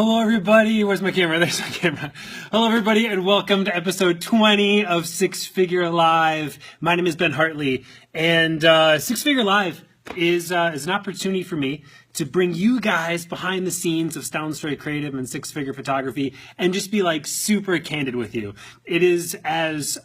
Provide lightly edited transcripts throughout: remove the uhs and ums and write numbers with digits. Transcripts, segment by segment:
Hello, everybody. Where's my camera? There's my camera. Hello, everybody, and welcome to episode 20 of Six Figure Live. My name is Ben Hartley, and Six Figure Live is an opportunity for me to bring you guys behind the scenes of Style and Story Creative and Six Figure Photography and just be like super candid with you. It is as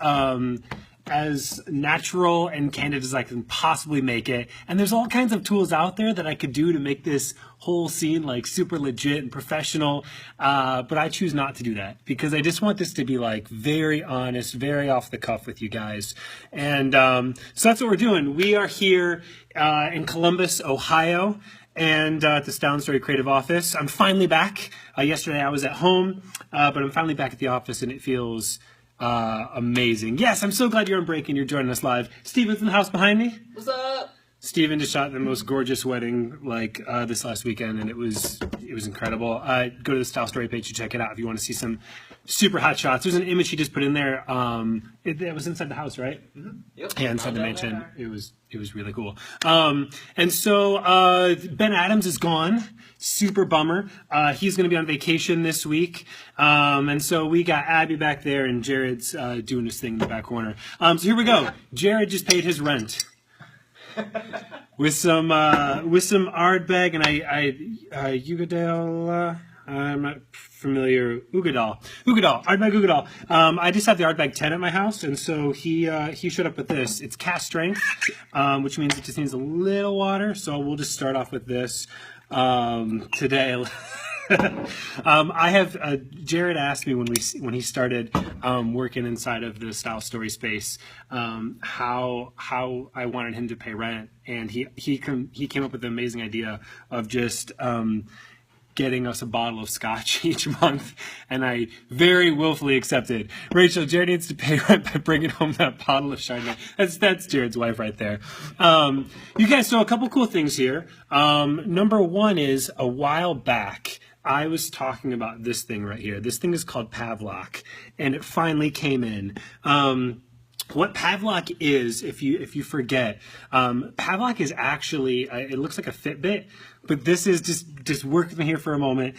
natural and candid as I can possibly make it. And there's all kinds of tools out there that I could do to make this whole scene like super legit and professional. But I choose not to do that because I just want this to be like very honest, very off the cuff with you guys. And so that's what we're doing. We are here in Columbus, Ohio, and at the Style and Story Creative office. I'm finally back. Yesterday I was at home, but I'm finally back at the office and it feels amazing. Yes, I'm so glad you're on break and you're joining us live. Steven's in the house behind me. What's up? Steven just shot the most gorgeous wedding like this last weekend, and it was incredible. Go to the Style Story page to check it out if you want to see some super hot shots. There's an image he just put in there. It was inside the house, right? Mm-hmm. Yep. Yeah, inside the mansion. It was really cool. And so Ben Adams is gone. Super bummer. He's going to be on vacation this week. And so we got Abby back there, and Jared's doing his thing in the back corner. So here we go. Jared just paid his rent. with some Ardbeg and Ugadale. I'm not familiar. Ardbeg Ugadal. I just have the Ardbeg 10 at my house, and so he showed up with this. It's cast strength, which means it just needs a little water. So we'll just start off with this today. I have Jared asked me when he started working inside of the Style Story space how I wanted him to pay rent, and he came up with the amazing idea of just getting us a bottle of scotch each month, and I very willfully accepted. Rachel, Jared needs to pay rent by bringing home that bottle of Chardonnay. That's Jared's wife right there. You guys, so a couple cool things here. Number one is a while back, I was talking about this thing right here. This thing is called Pavlok, and it finally came in. What Pavlok is, if you forget, Pavlok is actually, it looks like a Fitbit, but this is just work with me here for a moment.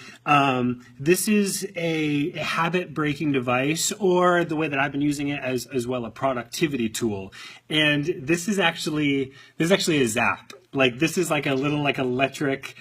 This is a habit-breaking device, or the way that I've been using it as well, a productivity tool. And this is actually a zap. Like, this is like a little like electric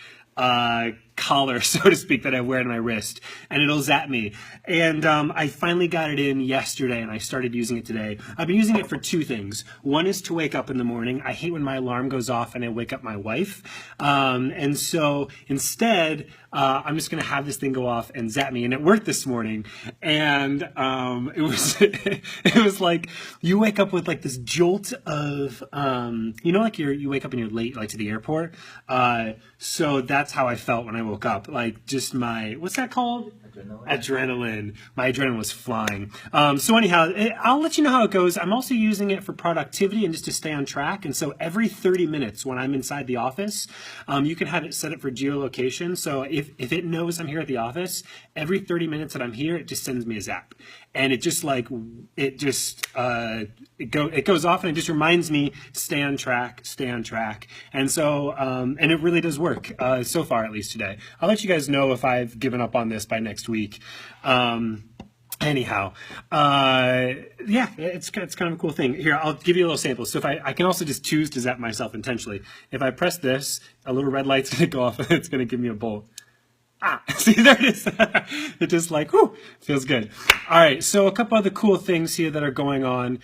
collar, so to speak, that I wear on my wrist, and it'll zap me. And I finally got it in yesterday, and I started using it today. I've been using it for two things. One is to wake up in the morning. I hate when my alarm goes off and I wake up my wife. And so instead, I'm just going to have this thing go off and zap me. And it worked this morning. And it was it was like you wake up with like this jolt of, like you wake up and you're late, like to the airport. So that's how I felt when I woke up. Like just what's that called? Adrenaline. My adrenaline was flying. So anyhow, I'll let you know how it goes. I'm also using it for productivity and just to stay on track. And so every 30 minutes when I'm inside the office, you can have it set up for geolocation. So if it knows I'm here at the office, every 30 minutes that I'm here, it just sends me a zap. And it just it goes off, and it just reminds me, stay on track. And so, and it really does work, so far, at least today. I'll let you guys know if I've given up on this by next week. Anyhow, yeah, it's kind of a cool thing. Here, I'll give you a little sample. So if I can also just choose to zap myself intentionally. If I press this, a little red light's going to go off, and it's going to give me a bolt. See, there it is. It just like, whoo, feels good. All right, so a couple other cool things here that are going on.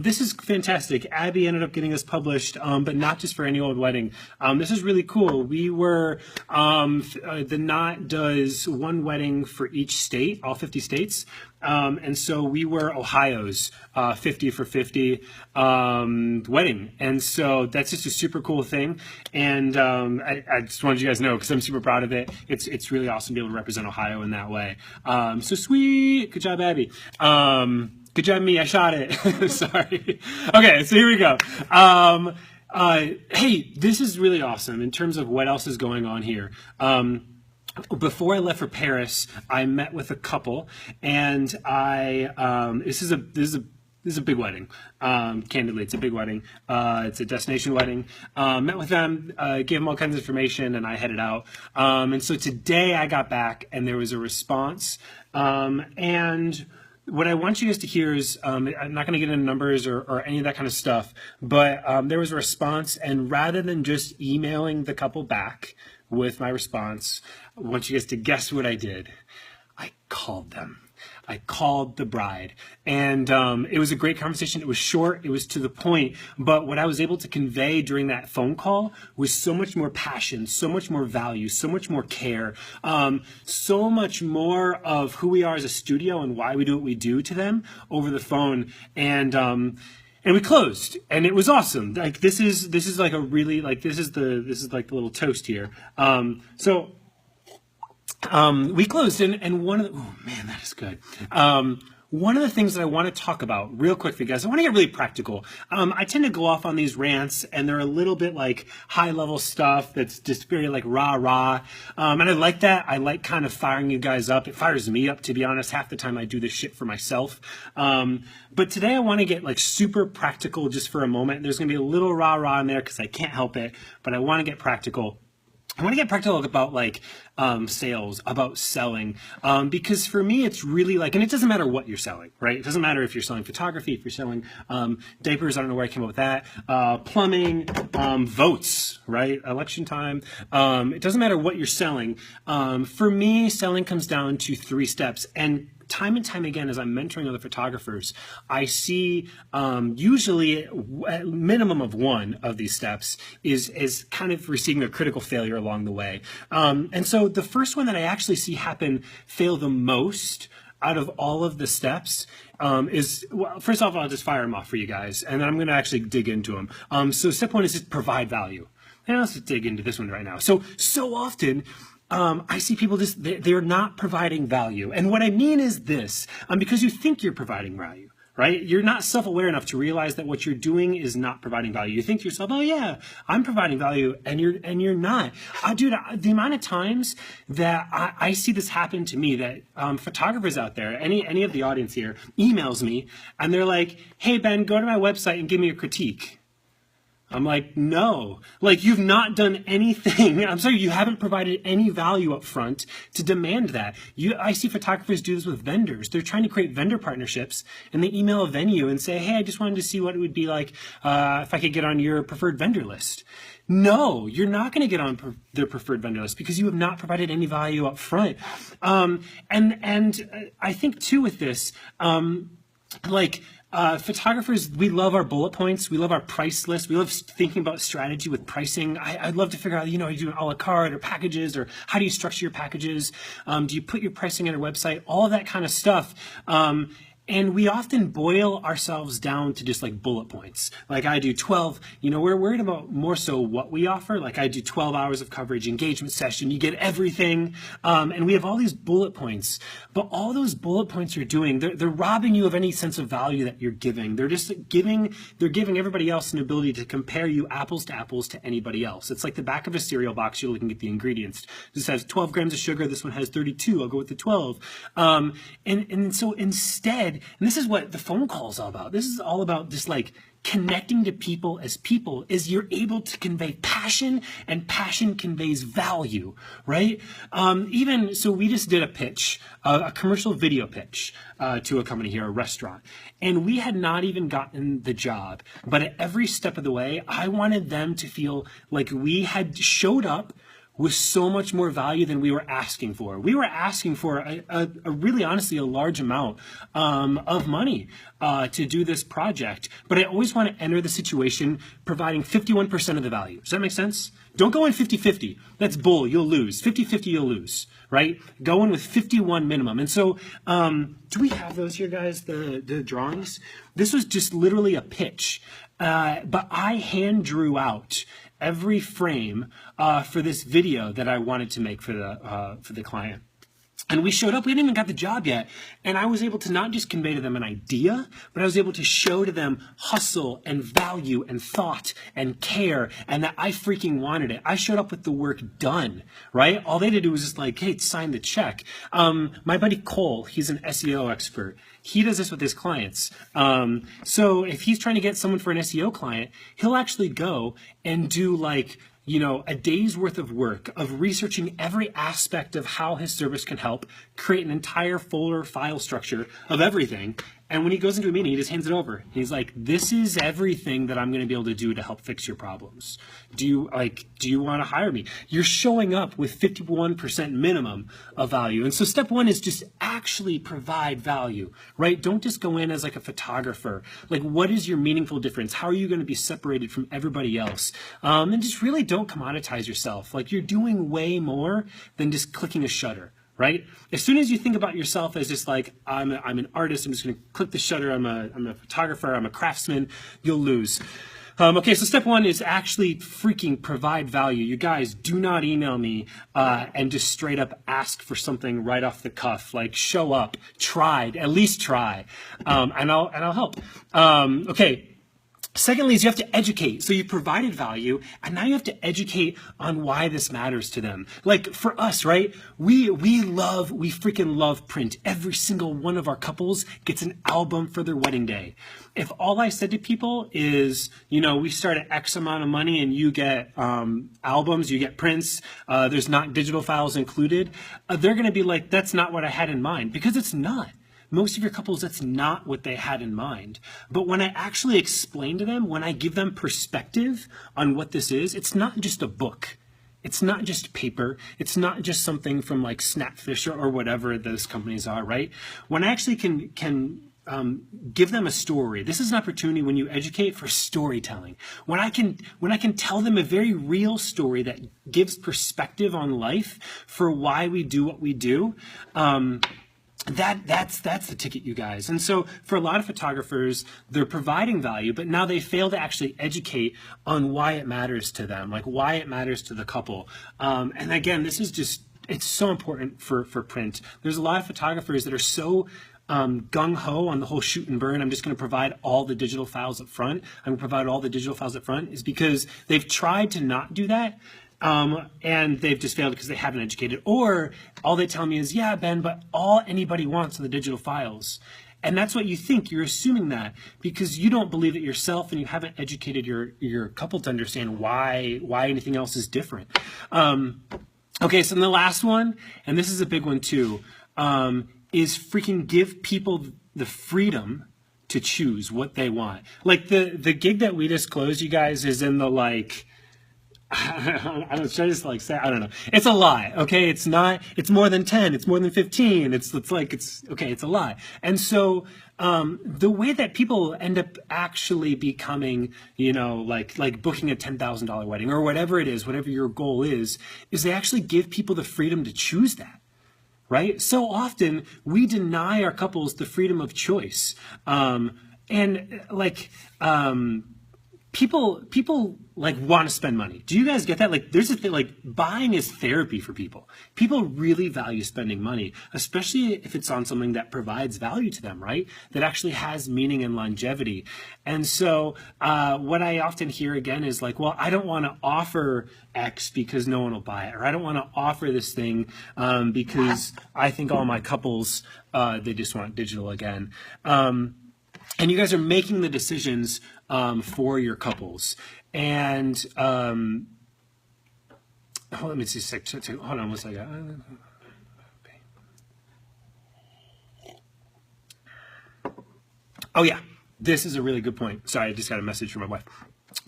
This is fantastic. Abby ended up getting us published, but not just for any old wedding. This is really cool. We were, the Knot does one wedding for each state, all 50 states. And so we were Ohio's 50 for 50 wedding. And so that's just a super cool thing. And I just wanted you guys to know because I'm super proud of it. It's really awesome to be able to represent Ohio in that way. So sweet. Good job, Abby. Good job, me. I shot it. Sorry. Okay, so here we go. Hey, this is really awesome in terms of what else is going on here. Before I left for Paris, I met with a couple, and this is a This is a big wedding. Candidly, it's a big wedding. It's a destination wedding. Met with them, gave them all kinds of information, and I headed out. And so today I got back, and there was a response. And what I want you guys to hear is, I'm not going to get into numbers or any of that kind of stuff, but there was a response, and rather than just emailing the couple back with my response, I want you guys to guess what I did. I called them. I called the bride, and it was a great conversation. It was short, it was to the point, but what I was able to convey during that phone call was so much more passion, so much more value, so much more care, so much more of who we are as a studio and why we do what we do to them over the phone. And we closed, and it was awesome. Like this is like a really, like this is like the little toast here. We closed, and one of the, oh man, that is good. One of the things that I want to talk about real quick for you guys, I want to get really practical. I tend to go off on these rants, and they're a little bit like high level stuff that's just very like rah. And I like that. I like kind of firing you guys up. It fires me up, to be honest. Half the time I do this shit for myself. But today I want to get like super practical just for a moment. There's going to be a little rah in there because I can't help it, but I want to get practical. I want to get practical about like sales, about selling, because for me it's really like, and it doesn't matter what you're selling, right? It doesn't matter if you're selling photography, if you're selling diapers, I don't know where I came up with that, plumbing, votes, right? Election time. It doesn't matter what you're selling. For me, selling comes down to 3 steps, and time again, as I'm mentoring other photographers, I see usually a minimum of one of these steps is kind of receiving a critical failure along the way. And so the first one that I actually see fail the most out of all of the steps is, well, first off, I'll just fire them off for you guys, and then I'm going to actually dig into them. So step 1 is just provide value. And let's dig into this one right now. So often, I see people just, they're not providing value. And what I mean is this, because you think you're providing value, right? You're not self-aware enough to realize that what you're doing is not providing value. You think to yourself, oh yeah, I'm providing value, and you're not. Dude, the amount of times that I see this happen to me, that photographers out there, any of the audience here, emails me, and they're like, hey Ben, go to my website and give me a critique. I'm like, no, like you've not done anything. I'm sorry, you haven't provided any value up front to demand that. I see photographers do this with vendors. They're trying to create vendor partnerships, and they email a venue and say, hey, I just wanted to see what it would be like if I could get on your preferred vendor list. No, you're not going to get on their preferred vendor list because you have not provided any value up front. And I think too with this, photographers, we love our bullet points. We love our price list. We love thinking about strategy with pricing. I'd love to figure out, are you doing a la carte or packages, or how do you structure your packages? Do you put your pricing on your website? All of that kind of stuff. And we often boil ourselves down to just like bullet points. Like I do 12, we're worried about more so what we offer. Like I do 12 hours of coverage, engagement session, you get everything. And we have all these bullet points, but all those bullet points are doing, they're robbing you of any sense of value that you're giving. They're giving everybody else an ability to compare you apples to apples to anybody else. It's like the back of a cereal box, you're looking at the ingredients. This has 12 grams of sugar, this one has 32, I'll go with the 12. And so instead, and this is what the phone call is all about. This is all about just like connecting to people as people, is you're able to convey passion, and passion conveys value, right? Even so, we just did a pitch, a commercial video pitch to a company here, a restaurant, and we had not even gotten the job, but at every step of the way, I wanted them to feel like we had showed up with so much more value than we were asking for. We were asking for a really honestly a large amount of money to do this project, but I always want to enter the situation providing 51% of the value. Does that make sense? Don't go in 50-50. That's bull. You'll lose. 50-50, you'll lose, right? Go in with 51 minimum. And so do we have those here, guys, the drawings? This was just literally a pitch, but I hand drew out every frame for this video that I wanted to make for the client. And we showed up, we hadn't even got the job yet. And I was able to not just convey to them an idea, but I was able to show to them hustle and value and thought and care, and that I freaking wanted it. I showed up with the work done, right? All they had to do was just like, hey, sign the check. My buddy Cole, he's an SEO expert. He does this with his clients. So if he's trying to get someone for an SEO client, he'll actually go and do like, a day's worth of work of researching every aspect of how his service can help, create an entire folder file structure of everything. And when he goes into a meeting, he just hands it over. He's like, this is everything that I'm going to be able to do to help fix your problems. Do you want to hire me? You're showing up with 51% minimum of value. And so step one is just actually provide value, right? Don't just go in as like a photographer. Like, what is your meaningful difference? How are you going to be separated from everybody else? And just really don't commoditize yourself. Like, you're doing way more than just clicking a shutter. Right? As soon as you think about yourself as just like, I'm an artist, I'm just going to click the shutter, I'm a photographer, I'm a craftsman, you'll lose. Okay, so step one is actually freaking provide value. You guys, do not email me and just straight up ask for something right off the cuff. Like, show up, at least try, and I'll help. Okay. Secondly is you have to educate. So you provided value, and now you have to educate on why this matters to them. Like for us, right? We freaking love print. Every single one of our couples gets an album for their wedding day. If all I said to people is, we start at X amount of money and you get albums, you get prints, there's not digital files included, they're going to be like, that's not what I had in mind, because it's not. Most of your couples, that's not what they had in mind. But when I actually explain to them, when I give them perspective on what this is, it's not just a book. It's not just paper. It's not just something from like Snapfish or whatever those companies are, right? When I actually can give them a story. This is an opportunity when you educate for storytelling. When I can tell them a very real story that gives perspective on life for why we do what we do, that's the ticket, you guys. And so for a lot of photographers, they're providing value, but now they fail to actually educate on why it matters to them, like why it matters to the couple. And again, this is just, it's so important for print. There's a lot of photographers that are so gung-ho on the whole shoot and burn. I'm just going to provide all the digital files up front. I'm going to provide all the digital files up front, is because they've tried to not do that. And they've just failed because they haven't educated. Or all they tell me is, yeah, Ben, but all anybody wants are the digital files. And that's what you think. You're assuming that because you don't believe it yourself and you haven't educated your couple to understand why anything else is different. Okay, so then the last one, and this is a big one too, is freaking give people the freedom to choose what they want. Like the gig that we just closed, you guys, is in the like, I don't know, should I just like say, I don't know. It's a lie, okay? It's not, it's more than 10, it's more than 15, it's okay, it's a lie. And so the way that people end up actually becoming, like booking a $10,000 wedding or whatever it is, whatever your goal is they actually give people the freedom to choose that. Right? So often we deny our couples the freedom of choice. People like want to spend money. Do you guys get that? Like there's a thing, like buying is therapy for people. People really value spending money, especially if it's on something that provides value to them, right? That actually has meaning and longevity. And so what I often hear again is like, well, I don't want to offer X because no one will buy it. Or I don't want to offer this thing because I think all my couples, they just want digital again. And you guys are making the decisions for your couples. And let me see. Hold on one second. Oh yeah, this is a really good point. Sorry, I just got a message from my wife.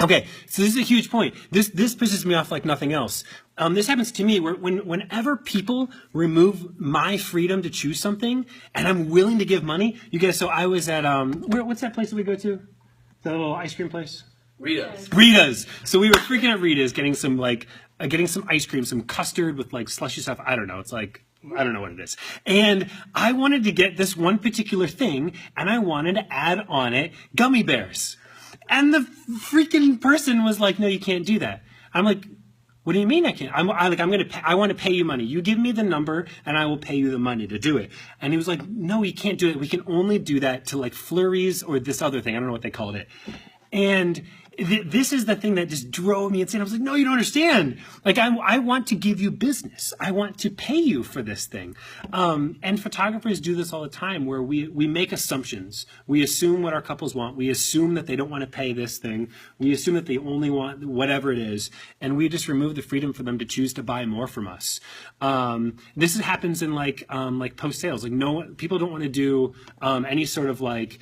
Okay, so this is a huge point. This pisses me off like nothing else. This happens to me whenever people remove my freedom to choose something, and I'm willing to give money. You guys, so I was at what's that place that we go to? The little ice cream place. Rita's. So we were freaking at Rita's, getting some ice cream, some custard with like slushy stuff. I don't know. It's like, I don't know what it is. And I wanted to get this one particular thing, and I wanted to add on it gummy bears. And the freaking person was like, no, you can't do that. I'm like, What do you mean I can't? I want to pay you money. You give me the number and I will pay you the money to do it. And he was like, no, you can't do it. We can only do that to like flurries or this other thing. I don't know what they called it. And this is the thing that just drove me insane. I was like, no, you don't understand. Like, I want to give you business. I want to pay you for this thing. And photographers do this all the time where we make assumptions. We assume what our couples want. We assume that they don't want to pay this thing. We assume that they only want whatever it is. And we just remove the freedom for them to choose to buy more from us. This happens in like post sales. Like people don't want to do any sort of like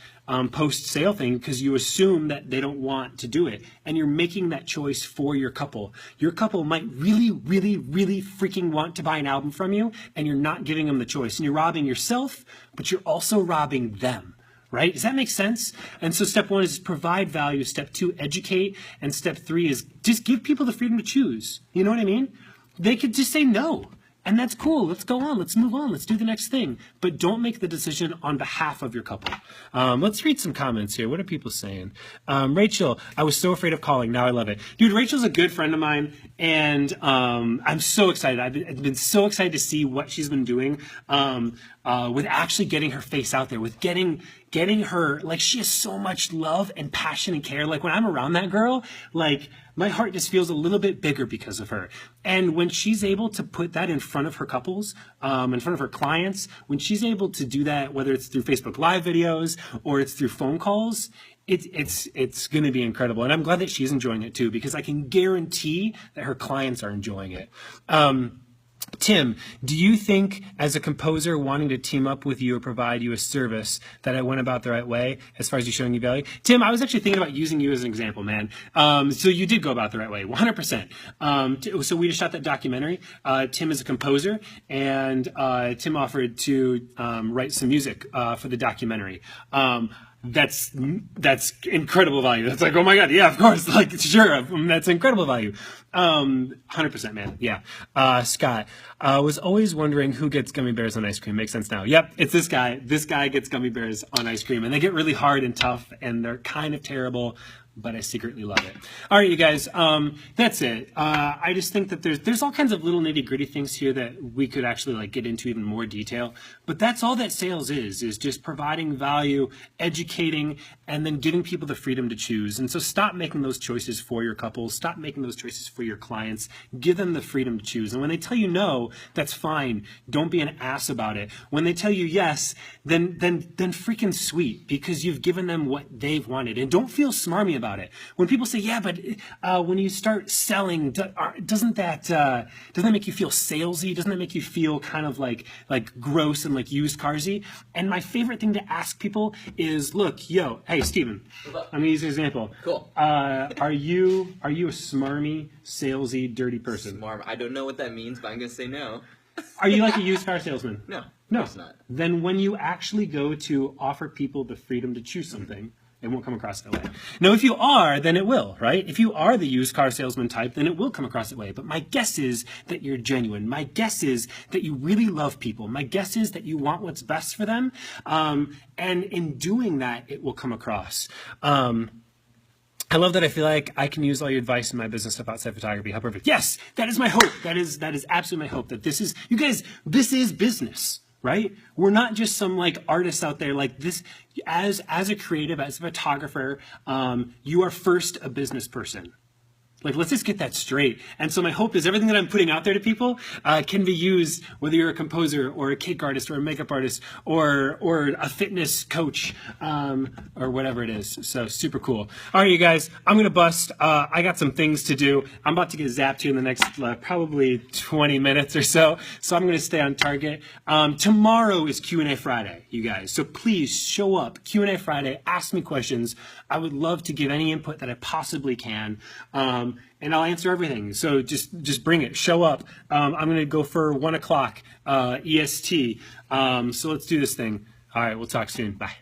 post-sale thing because you assume that they don't want to do it. And you're making that choice for your couple. Your couple might really, really, really freaking want to buy an album from you, and you're not giving them the choice. And you're robbing yourself, but you're also robbing them. Right? Does that make sense? And so step 1 is provide value. Step 2, educate. And step 3 is just give people the freedom to choose. You know what I mean? They could just say no. And that's cool. Let's go on. Let's move on. Let's do the next thing. But don't make the decision on behalf of your couple. Let's read some comments here. What are people saying? Rachel, I was so afraid of calling. Now I love it. Dude, Rachel's a good friend of mine. And I'm so excited. I've been so excited to see what she's been doing with actually getting her face out there, with getting her, like, she has so much love and passion and care. Like, when I'm around that girl, like, my heart just feels a little bit bigger because of her. And when she's able to put that in front of her couples, in front of her clients, when she's able to do that, whether it's through Facebook Live videos or it's through phone calls, it's going to be incredible. And I'm glad that she's enjoying it too, because I can guarantee that her clients are enjoying it. Tim, do you think as a composer wanting to team up with you or provide you a service that I went about the right way as far as you showing you value? Tim, I was actually thinking about using you as an example, man. So you did go about the right way, 100%. So we just shot that documentary. Tim is a composer, and Tim offered to write some music for the documentary. That's incredible value. That's like, oh my God, yeah, of course, like, sure, that's incredible value. 100%, man. Yeah. Scott, was always wondering who gets gummy bears on ice cream. Makes sense now. Yep, it's this guy. This guy gets gummy bears on ice cream, and they get really hard and tough, and they're kind of terrible, but I secretly love it. All right, you guys, that's it. I just think that there's all kinds of little nitty-gritty things here that we could actually like get into even more detail. But that's all that sales is just providing value, educating, and then giving people the freedom to choose. And so stop making those choices for your couples. Stop making those choices for your clients. Give them the freedom to choose. And when they tell you no, that's fine. Don't be an ass about it. When they tell you yes, then freaking sweet, because you've given them what they've wanted. And don't feel smarmy about it. When people say, yeah, but when you start selling, doesn't that make you feel salesy? Doesn't that make you feel kind of like gross and like used carsy? And my favorite thing to ask people is, look, hey, Steven, I'm gonna use an example. Cool. Are you a smarmy, salesy, dirty person? Smart. I don't know what that means, but I'm gonna say no. Are you like a used car salesman? No. No. It's not. Then when you actually go to offer people the freedom to choose something, it won't come across that way. Now, if you are, then it will, right? If you are the used car salesman type, then it will come across that way. But my guess is that you're genuine. My guess is that you really love people. My guess is that you want what's best for them. And in doing that, it will come across. I love that I feel like I can use all your advice in my business stuff outside photography. How perfect. Yes, that is my hope. That is absolutely my hope, that this is, you guys, this is business. Right? We're not just some like artists out there like this. As a creative, as a photographer, you are first a business person. Like, let's just get that straight. And so my hope is everything that I'm putting out there to people can be used, whether you're a composer or a cake artist or a makeup artist or a fitness coach or whatever it is. So super cool. All right, you guys, I'm going to bust. I got some things to do. I'm about to get zapped here in the next probably 20 minutes or so. So I'm going to stay on target. Tomorrow is Q&A Friday, you guys. So please show up. Q&A Friday. Ask me questions. I would love to give any input that I possibly can. And I'll answer everything. So just bring it. Show up. I'm going to go for 1 o'clock EST. So let's do this thing. All right, we'll talk soon. Bye.